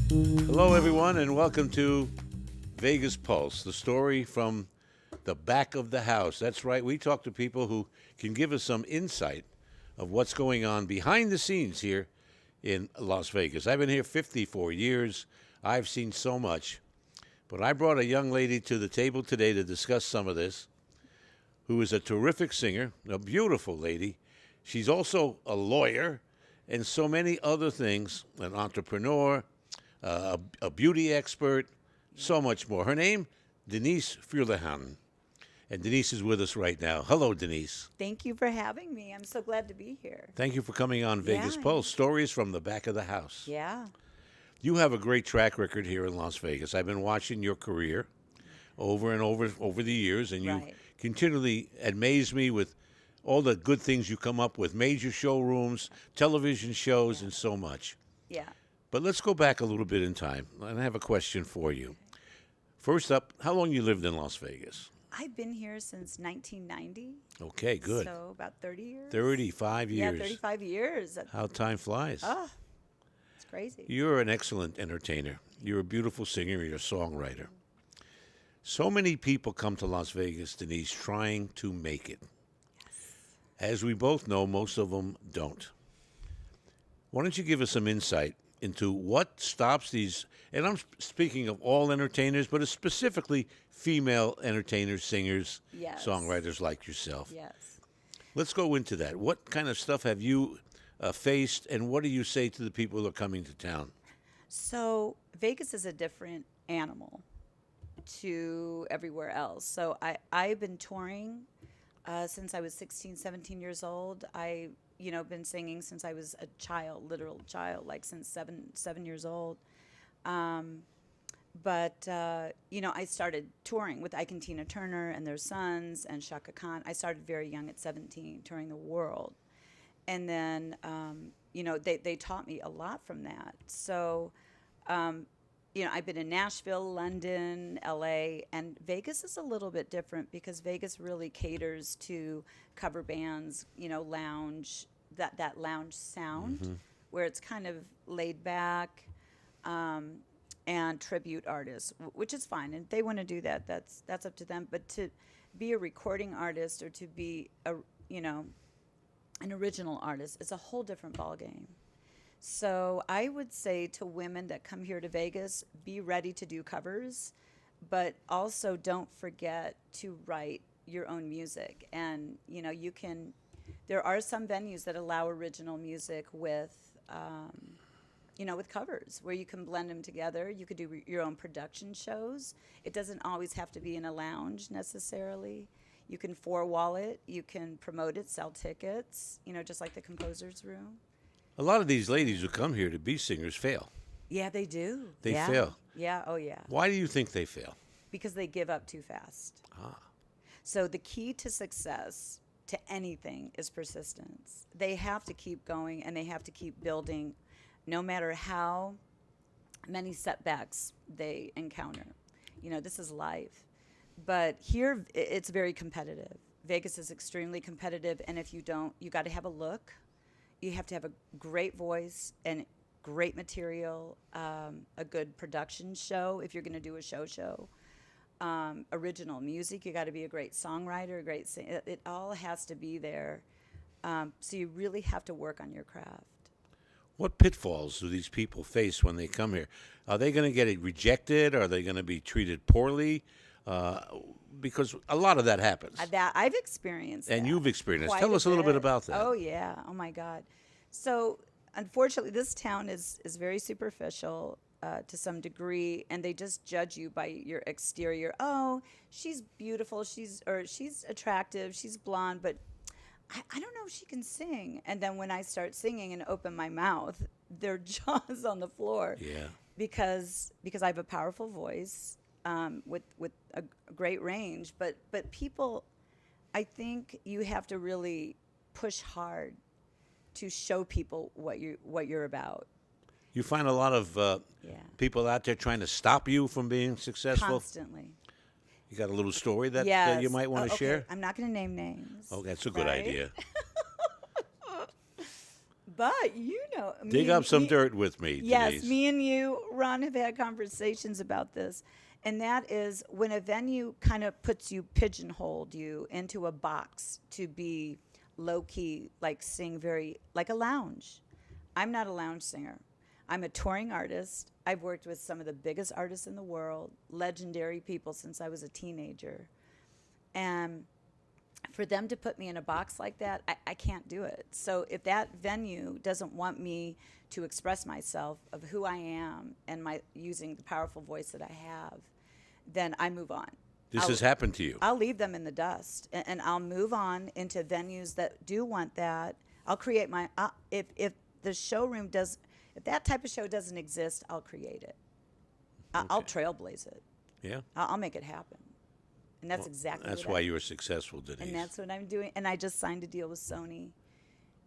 Hello, everyone, and welcome to Vegas Pulse, the story from the back of the house. That's right, we talk to people who can give us some insight of what's going on behind the scenes here in Las Vegas. I've been here 54 years. I've seen so much. But I brought a young lady to the table today to discuss some of this, who is a terrific singer, a beautiful lady. She's also a lawyer and so many other things, an entrepreneur, a beauty expert, so much more. Her name, Denise Fuleihan. And Denise is with us right now. Hello, Denise. Thank you for having me. I'm so glad to be here. Thank you for coming on Vegas Yeah. Pulse, stories from the back of the house. Yeah. You have a great track record here in Las Vegas. I've been watching your career over and over the years, and you Right. continually amaze me with all the good things you come up with, major showrooms, television shows, and so much. Yeah. But let's go back a little bit in time, and I have a question for you. First up, how long you lived in Las Vegas? I've been here since 1990. Okay, good. So about 30 years. 35 Yeah, years. 35 years. How time flies. Oh, it's crazy. You're an excellent entertainer. You're a beautiful singer. You're a songwriter. So many people come to Las Vegas, Denise, trying to make it. As we both know, most of them don't. Why don't you give us some insight into what stops these, and I'm speaking of all entertainers, but specifically female entertainers, singers, Yes. songwriters like yourself. Yes. Let's go into that. What kind of stuff have you faced, and what do you say to the people who are coming to town? So Vegas is a different animal to everywhere else. So I've been touring since I was 16, 17 years old. Been singing since I was a child, literal child, like since seven years old. I started touring with Ike and Tina Turner and their sons and Shaka Khan. I started very young at 17, touring the world. And then, they taught me a lot from that. So, I've been in Nashville, London, LA, and Vegas is a little bit different because Vegas really caters to cover bands, lounge, that lounge sound where it's kind of laid back, and tribute artists, which is fine. And if they want to do that, that's up to them. But to be a recording artist or to be an original artist, it's a whole different ballgame. So I would say to women that come here to Vegas, be ready to do covers, but also don't forget to write your own music. And, there are some venues that allow original music with covers where you can blend them together. You could do your own production shows. It doesn't always have to be in a lounge necessarily. You can four-wall it. You can promote it, sell tickets, just like the Composer's Room. A lot of these ladies who come here to be singers fail. Yeah, they do. They Yeah. fail. Yeah, oh yeah. Why do you think they fail? Because they give up too fast. Ah. So the key to success to anything is persistence. They have to keep going and they have to keep building no matter how many setbacks they encounter. This is life. But here it's very competitive. Vegas is extremely competitive, and if you don't, you got to have a look. You have to have a great voice and great material, a good production show if you're going to do a show. Original music, you got to be a great songwriter, a great singer. It all has to be there. So you really have to work on your craft. What pitfalls do these people face when they come here? Are they going to get it rejected? Are they going to be treated poorly? Because a lot of that happens. That I've experienced. And that you've experienced. quite Tell us a little bit bit. about that. Oh yeah. Oh my God. So unfortunately, this town is very superficial to some degree, and they just judge you by your exterior. Oh, she's beautiful. She's attractive. She's blonde, but I don't know if she can sing. And then when I start singing and open my mouth, their jaws on the floor. Yeah. Because I have a powerful voice. With a great range, but people, I think you have to really push hard to show people what you're about. You find a lot of people out there trying to stop you from being successful? Constantly. You got a little story that Yes. you might want to Okay. share? I'm not going to name names. Oh, that's a good right? idea. But you know, Dig up some dirt with me, yes, Denise. me and you, Ron, have had conversations about this. And that is when a venue kind of puts you, pigeonholed you into a box to be low key, like sing very, like a lounge. I'm not a lounge singer. I'm a touring artist. I've worked with some of the biggest artists in the world, legendary people since I was a teenager. And for them to put me in a box like that, I can't do it. So if that venue doesn't want me to express myself of who I am and my using the powerful voice that I have, then I move on. This has happened to you. I'll leave them in the dust, and I'll move on into venues that do want that. I'll create my if the showroom does, if that type of show doesn't exist, I'll create it. I'll trailblaze it. Yeah. I'll make it happen. And that's exactly That's what why you were successful, Denise. and that's what I'm doing. And I just signed a deal with Sony.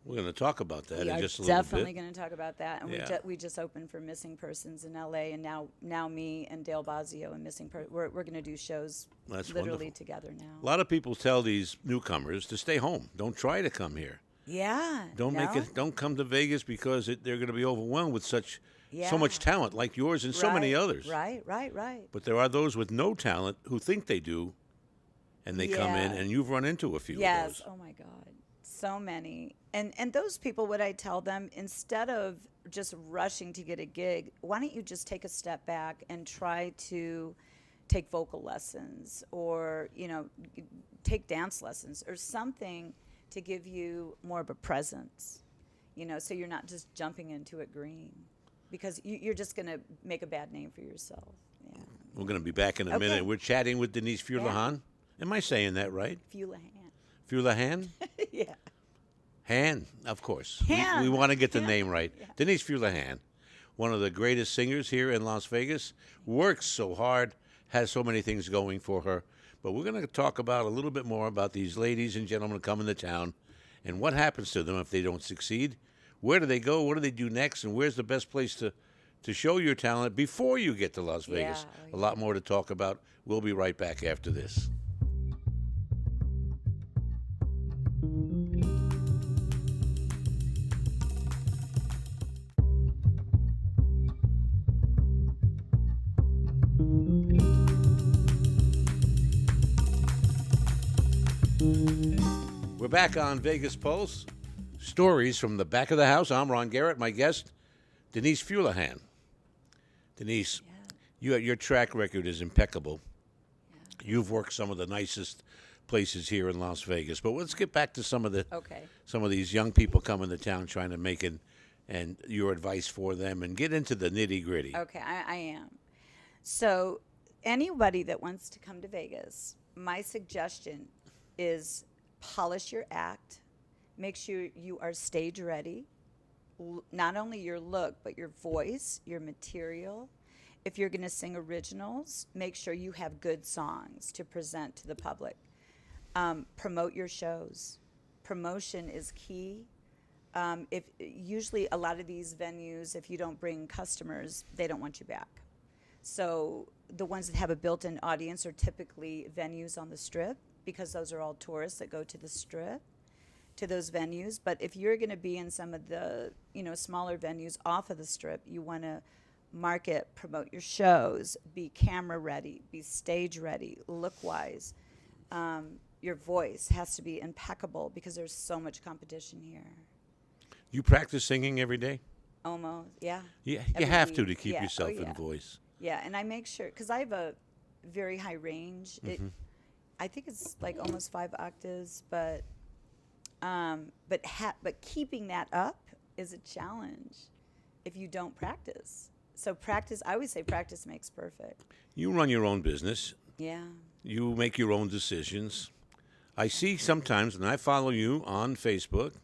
We're going to talk about that We in are just a little definitely bit. going to talk about that. And Yeah. we just opened for Missing Persons in L.A. And now me and Dale Bazio and Missing Persons, we're going to do shows That's literally wonderful. together now. A lot of people tell these newcomers to stay home. Don't try to come here. Yeah. Don't make no? it. Don't come to Vegas because they're going to be overwhelmed with so Yeah. much talent like yours and so many Right, others. Right. But there are those with no talent who think they do, and they come in, Yeah. and you've run into a few Yes. of those. Oh my God. So many. And those people, what I tell them, instead of just rushing to get a gig, why don't you just take a step back and try to take vocal lessons or, take dance lessons or something to give you more of a presence, so you're not just jumping into it green because you're just going to make a bad name for yourself. Yeah. We're going to be back in a Okay. minute. We're chatting with Denise Fuleihan. Am I saying that right? Fuleihan. Fuleihan? Yeah. Han, of course. Han. We want to get the name right. Yeah. Denise Fuleihan, one of the greatest singers here in Las Vegas, works so hard, has so many things going for her. But we're going to talk about a little bit more about these ladies and gentlemen coming to town and what happens to them if they don't succeed. Where do they go? What do they do next? And where's the best place to show your talent before you get to Las Vegas? Yeah. A lot more to talk about. We'll be right back after this. We're back on Vegas Pulse. Stories from the back of the house. I'm Ron Garrett. My guest, Denise Fuleihan. Denise, your track record is impeccable. Yeah. You've worked some of the nicest places here in Las Vegas. But let's get back to some of these young people coming to town trying to make it, and your advice for them, and get into the nitty gritty. Okay, I am. So anybody that wants to come to Vegas, my suggestion is polish your act. Make sure you are stage ready. Not only your look, but your voice, your material. If you're going to sing originals, make sure you have good songs to present to the public. Promote your shows. Promotion is key. If usually a lot of these venues, if you don't bring customers, they don't want you back. So the ones that have a built-in audience are typically venues on the Strip, because those are all tourists that go to the Strip, to those venues. But if you're going to be in some of the, smaller venues off of the Strip, you want to market, promote your shows, be camera ready, be stage ready, look-wise. Your voice has to be impeccable because there's so much competition here. You practice singing every day? Almost, yeah. Yeah, you Every have to week. keep Yeah. yourself Oh, in yeah. voice. Yeah, and I make sure, because I have a very high range. I think it's like almost 5 octaves, but keeping that up is a challenge if you don't practice. So practice, I always say practice makes perfect. You run your own business. Yeah. You make your own decisions. I see sometimes, and I follow you on Facebook,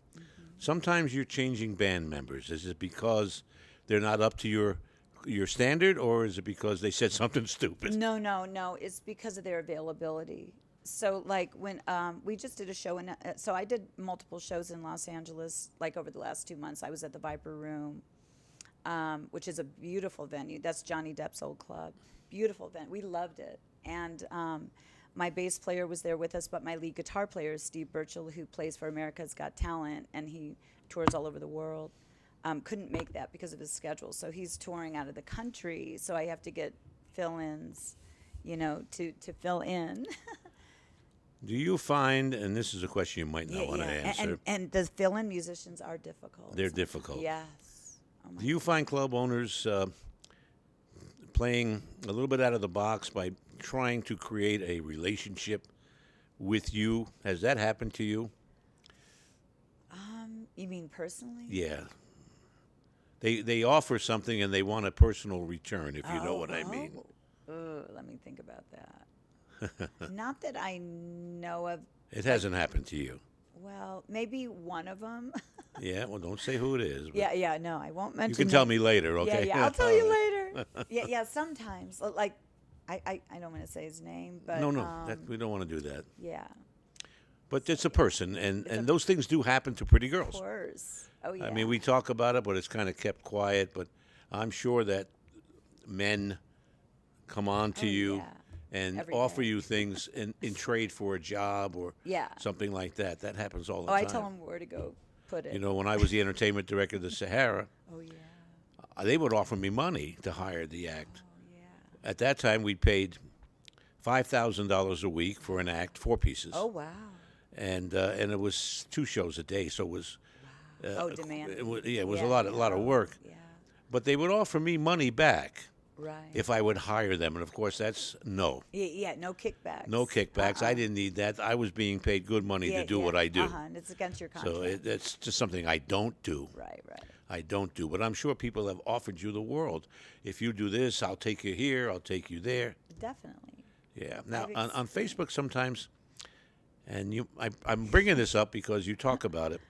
sometimes you're changing band members. Is it because they're not up to your standard, or is it because they said something stupid? No. It's because of their availability. So, like, when we just did a show, so I did multiple shows in Los Angeles, like, over the last 2 months. I was at the Viper Room, which is a beautiful venue. That's Johnny Depp's old club. Beautiful venue. We loved it. And my bass player was there with us, but my lead guitar player is Steve Burchell, who plays for America's Got Talent, and he tours all over the world. couldn't make that because of his schedule. So he's touring out of the country. So I have to get fill-ins, to fill in. Do you find, and this is a question you might not want to answer. And the fill-in musicians are difficult. They're difficult. Yes. Oh my Do you find club owners playing a little bit out of the box by trying to create a relationship with you? Has that happened to you? You mean personally? Yeah. They offer something and they want a personal return, if you know what I mean. Let me think about that. Not that I know of. It hasn't happened to you. Well, maybe one of them. Yeah, well, don't say who it is. Yeah, no, I won't mention. You can tell me later, okay? Yeah, I'll tell you later. Yeah, sometimes. Like, I don't want to say his name, but. No, we don't want to do that. Yeah. But it's a person, and those things do happen to pretty girls. Of course. Oh, yeah. I mean, we talk about it, but it's kind of kept quiet. But I'm sure that men come on to you and Every offer day. you things in trade for a job or Yeah. something like that. That happens all the Oh, time. I tell them where to go put it. You know, when I was the entertainment director of the Sahara, Oh, yeah. they would offer me money to hire the act. Oh, yeah. At that time, we paid $5,000 a week for an act, 4 pieces. Oh, wow. And it was 2 shows a day, so it was Demanding. it was a lot of work. Yeah. But they would offer me money back Right. if I would hire them, and of course that's no. Yeah, no kickbacks. No kickbacks. I didn't need that. I was being paid good money to do what I do. And it's against your contract. So it's just something I don't do. Right. I don't do. But I'm sure people have offered you the world. If you do this, I'll take you here. I'll take you there. Definitely. Yeah. Now on Facebook sometimes, and I'm bringing this up because you talk about it.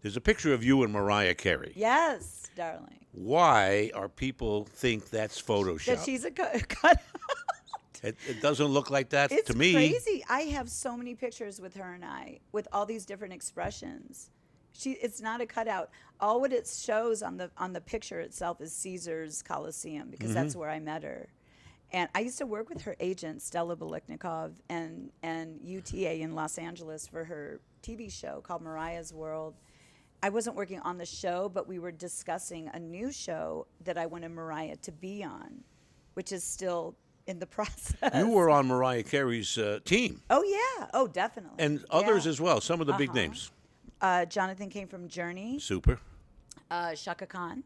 There's a picture of you and Mariah Carey. Yes, darling. Why are people think that's Photoshop? That she's a cut. It doesn't look like that It's to me. crazy. I have so many pictures with her and I with all these different expressions. It's not a cutout. All what it shows on the picture itself is Caesar's Coliseum because that's where I met her. And I used to work with her agent, Stella Baliknikov, and UTA in Los Angeles for her TV show called Mariah's World. I wasn't working on the show, but we were discussing a new show that I wanted Mariah to be on, which is still in the process. You were on Mariah Carey's team. Oh, yeah. Oh, definitely. And others Yeah. as well, some of the big names. Jonathan came from Journey, Super. Shaka Khan,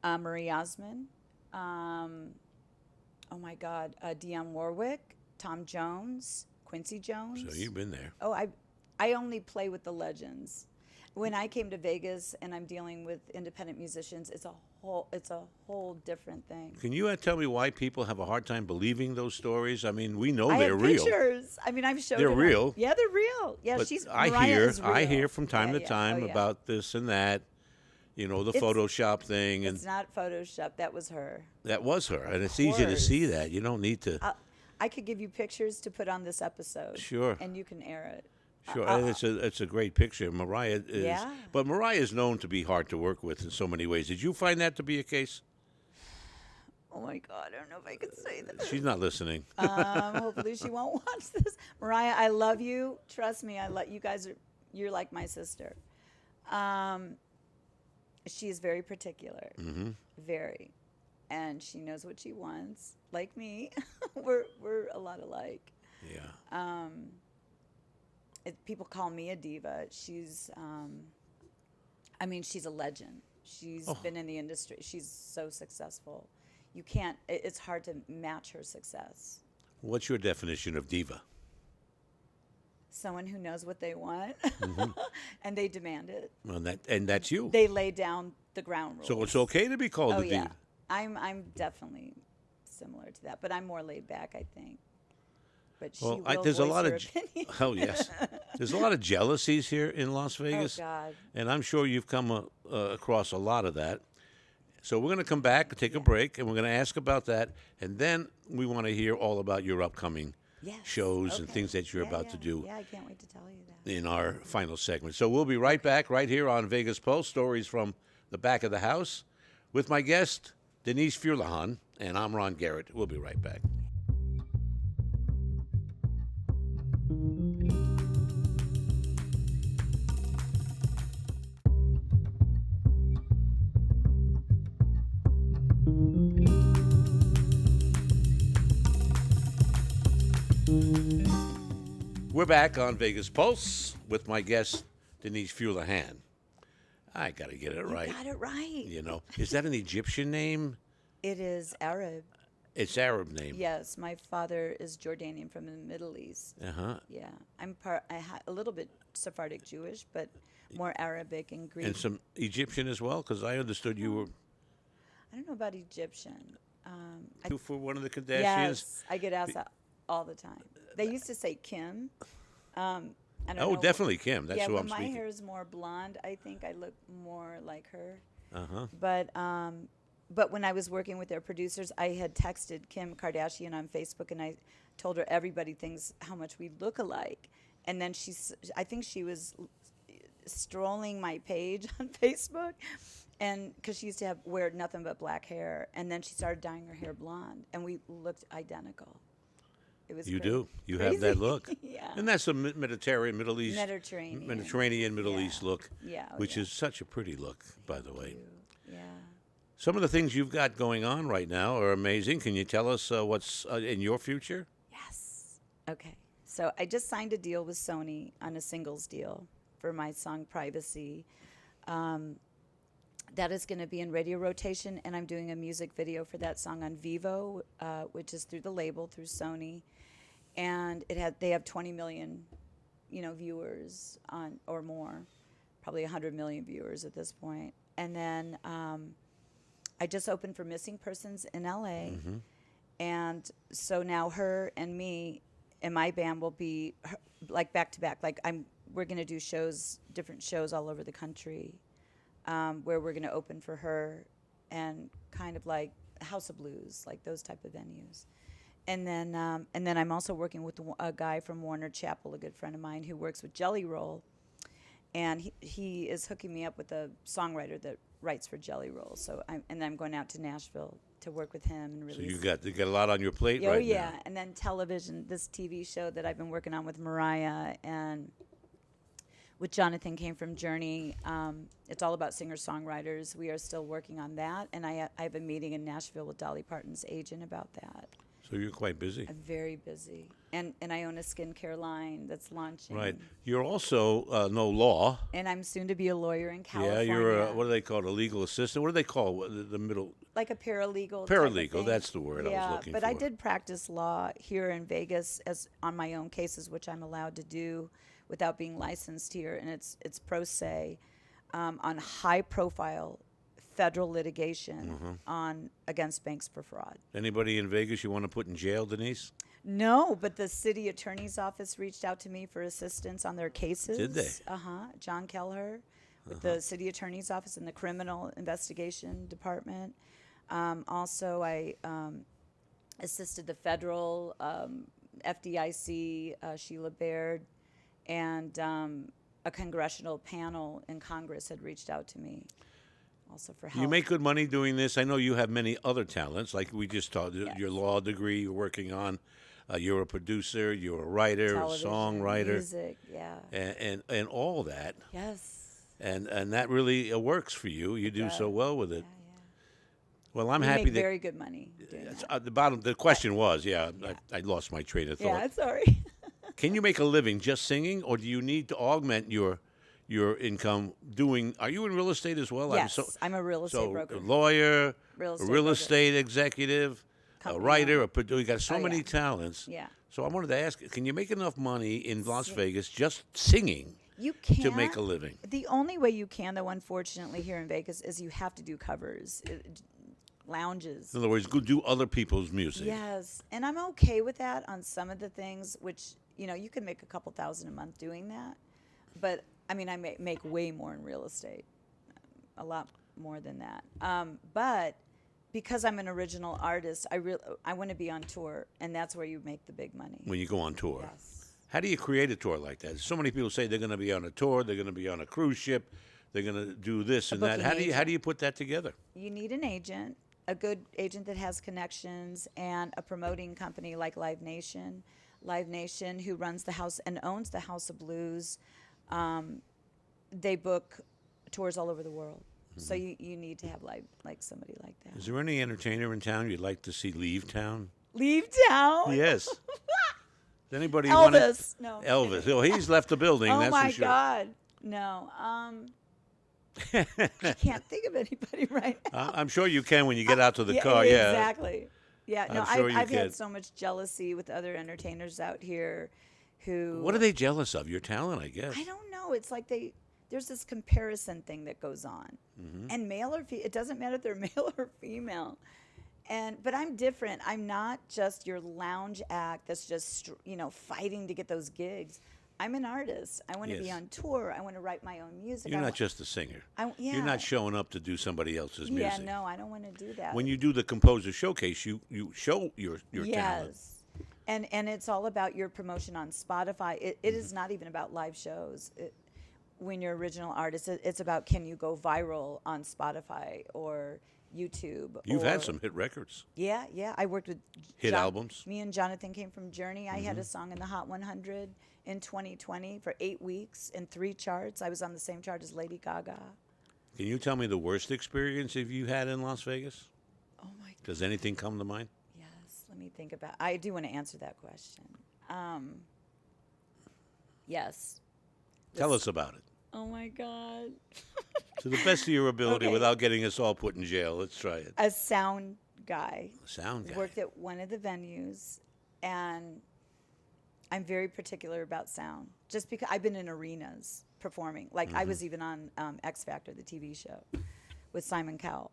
Marie Osmond, oh my God, Dionne Warwick, Tom Jones, Quincy Jones. So you've been there. Oh, I only play with the legends. When I came to Vegas and I'm dealing with independent musicians, it's a whole different thing. Can you tell me why people have a hard time believing those stories? I mean, we know I they're have real. pictures. I mean, I've showed They're them. real. Yeah, they're real. Yeah, But Mariah is real. I hear from time to Yeah. time Oh, yeah. about this and that. You know, the It's- Photoshop thing, and It's not Photoshop. That was her. that was her. And it's easy to see that. You don't need to. I could give you pictures to put on this episode. Sure. And you can air it. Sure, and it's a great picture. Mariah is, Yeah. but Mariah is known to be hard to work with in so many ways. Did you find that to be a case? Oh my God, I don't know if I could say that. She's not listening. Hopefully she won't watch this. Mariah, I love you. Trust me, you're like my sister. She is very particular, very, and she knows what she wants. Like me, we're a lot alike. Yeah. People call me a diva. She's, she's a legend. She's been in the industry. She's so successful. It's hard to match her success. What's your definition of diva? Someone who knows what they want and they demand it. Well, that's you. They lay down the ground rules. So it's okay to be called a diva. Yeah. I'm definitely similar to that, but I'm more laid back, I think. But she will there's a voice lot her of opinion. oh yes, there's a lot of jealousies here in Las Vegas. Oh God. And I'm sure you've come across a lot of that. So we're going to come back and take a break, and we're going to ask about that, and then we want to hear all about your upcoming shows and things that you're about to do. Yeah, I can't wait to tell you that. In our final segment. So we'll be right back right here on Vegas Pulse, stories from the back of the house, with my guest, Denise Fuleihan, and I'm Ron Garrett. We'll be right back. We're back on Vegas Pulse with my guest, Denise Fuleihan. I got to get it right. You got it right. You know, is that an Egyptian name? It is Arab. It's Arab name. Yes, my father is Jordanian from the Middle East. Uh-huh. Yeah, a little bit Sephardic Jewish, but more Arabic and Greek. And some Egyptian as well, because I understood you were I don't know about Egyptian. for one of the Kardashians. Yes, I get asked that all the time. They used to say Kim. I don't know. Definitely Kim. That's yeah, who when I'm my speaking. hair is more blonde, I think I look more like her. Uh-huh. But when I was working with their producers, I had texted Kim Kardashian on Facebook, and I told her everybody thinks how much we look alike. And then I think she was strolling my page on Facebook, and because she used to wear nothing but black hair, and then she started dyeing her hair blonde, and we looked identical. It was You crazy. do. You have that look. Yeah. And that's a Mediterranean, Middle East. Mediterranean. Middle Yeah. East look. Yeah, oh, which yeah. is such a pretty look, by the way. Yeah. Some of the things you've got going on right now are amazing. Can you tell us what's in your future? Yes. Okay. So I just signed a deal with Sony on a singles deal for my song Privacy. That is going to be in radio rotation, and I'm doing a music video for that song on Vivo, which is through the label, through Sony. And they have 20 million, viewers on or more, probably 100 million viewers at this point. And then I just opened for Missing Persons in LA. Mm-hmm. And so now her and me and my band will be like back to back. We're going to do different shows all over the country, where we're going to open for her, and kind of like House of Blues, like those type of venues. And then I'm also working with a guy from Warner Chappell, a good friend of mine who works with Jelly Roll, and he is hooking me up with a songwriter that writes for Jelly Roll. So I'm going out to Nashville to work with him and So release. you got a lot on your plate Oh right yeah, now. and then television, this TV show that I've been working on with Mariah and with Jonathan came from Journey. It's all about singer-songwriters. We are still working on that, and I have a meeting in Nashville with Dolly Parton's agent about that. So you're quite busy. I'm very busy, and I own a skincare line that's launching. Right. You're also no law. And I'm soon to be a lawyer in California. Yeah, you're what do they call it? A legal assistant? What do they call the middle? Like a paralegal. Paralegal, type of thing. that's the word I was looking but for. I did practice law here in Vegas as on my own cases, which I'm allowed to do without being licensed here, and it's pro se on high profile federal litigation against banks for fraud. Anybody in Vegas you want to put in jail, Denise? No, but the city attorney's office reached out to me for assistance on their cases. Did they? John Kelleher with the city attorney's office and the criminal investigation department. Also, I assisted the federal FDIC, Sheila Baird, and a congressional panel in Congress had reached out to me also for help. You make good money doing this. I know you have many other talents, like we just talked. Yes. Your law degree you're working on. You're a producer. You're a writer, Television, a songwriter, music, yeah. and all that. Yes. And that really works for you. You do so well with it. Yeah. Well, I'm You happy make that very good money doing that. the question was, I lost my train of thought. Yeah, sorry. Can you make a living just singing, or do you need to augment your income doing? Are you in real estate as well? Yes, I'm a real estate broker. A lawyer, Real estate a real broker. estate executive, a Company writer, owner. a producer. You got so Oh, many yeah. talents. Yeah. So I wanted to ask, can you make enough money in Las Vegas just singing You can't. to make a living? The only way you can, though, unfortunately, here in Vegas, is you have to do covers, lounges. In other words, go do other people's music. Yes, and I'm okay with that on some of the things, which, you can make a couple $1,000 a month doing that. But, I mean, I make way more in real estate, a lot more than that. But because I'm an original artist, I want to be on tour, and that's where you make the big money. When you go on tour. Yes. How do you create a tour like that? So many people say they're going to be on a tour, they're going to be on a cruise ship, they're going to do this and that. booking How do you put that together? You need an agent, a good agent that has connections, and a promoting company like Live Nation. Live Nation, who runs the house and owns the House of Blues, they book tours all over the world. So you need to have like somebody like that. Is there any entertainer in town you'd like to see leave town? Leave town? Yes. Does anybody want Elvis. No. I'm Elvis. kidding. Oh, he's left the building. Oh that's my for sure. God. No. I can't think of anybody right now. I'm sure you can when you get out to the Yeah, car. Yeah. exactly. Yeah, no, I'm sure you I've can. had so much jealousy with other entertainers out here who. What are they jealous of? Your talent, I guess. I don't know. It's like there's this comparison thing that goes on. And male or female, it doesn't matter if they're male or female. But I'm different. I'm not just your lounge act that's just, fighting to get those gigs. I'm an artist. I want to be Yes. on tour. I want to write my own music. You're not just a singer. Yeah. You're not showing up to do somebody else's music. Yeah, no, I don't want to do that. When you do the composer showcase, you show your talent. Yes. And it's all about your promotion on Spotify. It is not even about live shows. When you're original artist, it's about can you go viral on Spotify or YouTube. You've had some hit records. Yeah. I worked with Hit albums. Me and Jonathan came from Journey. I had a song in the Hot 100 in 2020 for 8 weeks in 3 charts. I was on the same chart as Lady Gaga. Can you tell me the worst experience you had in Las Vegas? Oh my God. Does anything come to mind? Yes, let me think about. I do want to answer that question. Yes. Tell us about it. Oh my God. To the best of your ability, Okay. without getting us all put in jail. Let's try it. A sound guy Sound guy. worked at one of the venues, and I'm very particular about sound. Just because I've been in arenas performing, like I was even on X Factor, the TV show, with Simon Cowell.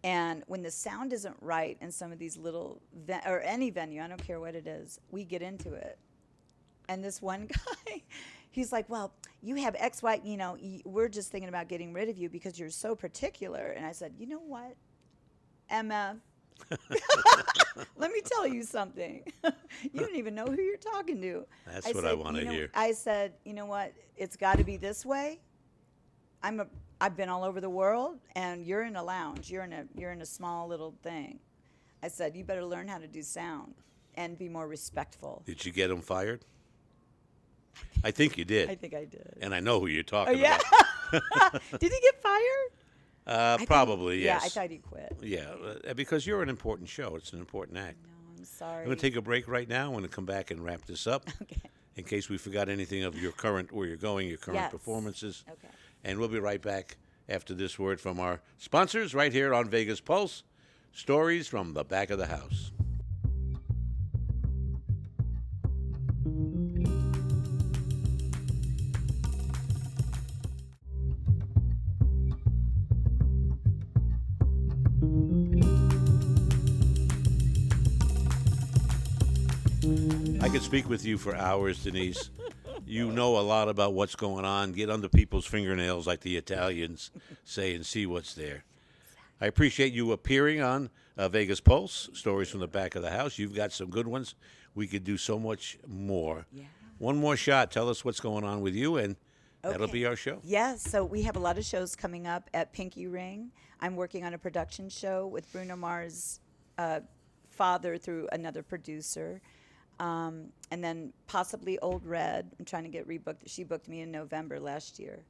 And when the sound isn't right in some of these little or any venue, I don't care what it is, we get into it. And this one guy, he's like, "Well, you have X, Y. We're just thinking about getting rid of you because you're so particular." And I said, "You know what, MF? Let me tell you something. You don't even know who you're talking to." That's what I want to hear. I said, "You know what? It's got to be this way. I've been all over the world, and you're in a lounge. You're in a small little thing." I said, "You better learn how to do sound and be more respectful." Did you get him fired? I think you did. I think I did. And I know who you're talking Yeah. about. Did he get fired? Probably, yes. Yeah, I thought he quit. Yeah, because you're an important show. It's an important act. No, I'm sorry. I'm going to take a break right now. I'm going to come back and wrap this up. Okay. In case we forgot anything of your current, where you're going, your current Yes. performances. Okay. And we'll be right back after this word from our sponsors right here on Vegas Pulse. Stories from the back of the house. I could speak with you for hours, Denise. You know a lot about what's going on. Get under people's fingernails, like the Italians say, and see what's there. I appreciate you appearing on Vegas Pulse, Stories from the Back of the House. You've got some good ones. We could do so much more. Yeah. One more shot. Tell us what's going on with you, and that'll Okay. be our show. Yes, so we have a lot of shows coming up at Pinky Ring. I'm working on a production show with Bruno Mars' father through another producer. And then possibly Old Red. I'm trying to get rebooked. She booked me in November last year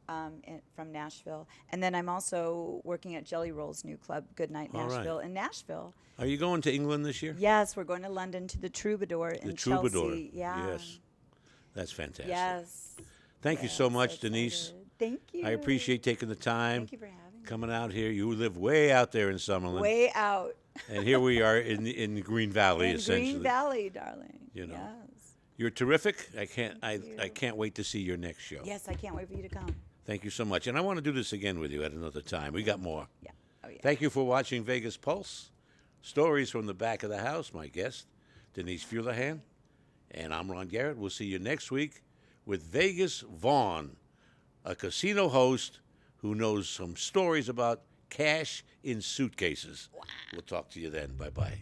from Nashville. And then I'm also working at Jelly Roll's new club, Goodnight All right. Nashville, in Nashville. Are you going to England this year? Yes, we're going to London to the Troubadour in The Troubadour. Chelsea. Yeah. Yes. That's fantastic. Yes. Thank you so Yes, much, excited. Denise. Thank you. I appreciate taking the time. Thank you for having me. Coming out here. You live way out there in Summerlin. Way out. And here we are in Green Valley, In essentially. Green Valley, darling. You know. Yes. You're terrific. I you. can't wait to see your next show. Yes, I can't wait for you to come. Thank you so much. And I want to do this again with you at another time. We got more. Yeah. Oh, yeah. Thank you for watching Vegas Pulse. Stories from the back of the house. My guest, Denise Fuleihan. And I'm Ron Garrett. We'll see you next week with Vegas Vaughn, a casino host who knows some stories about cash in suitcases. Wow. We'll talk to you then. Bye-bye.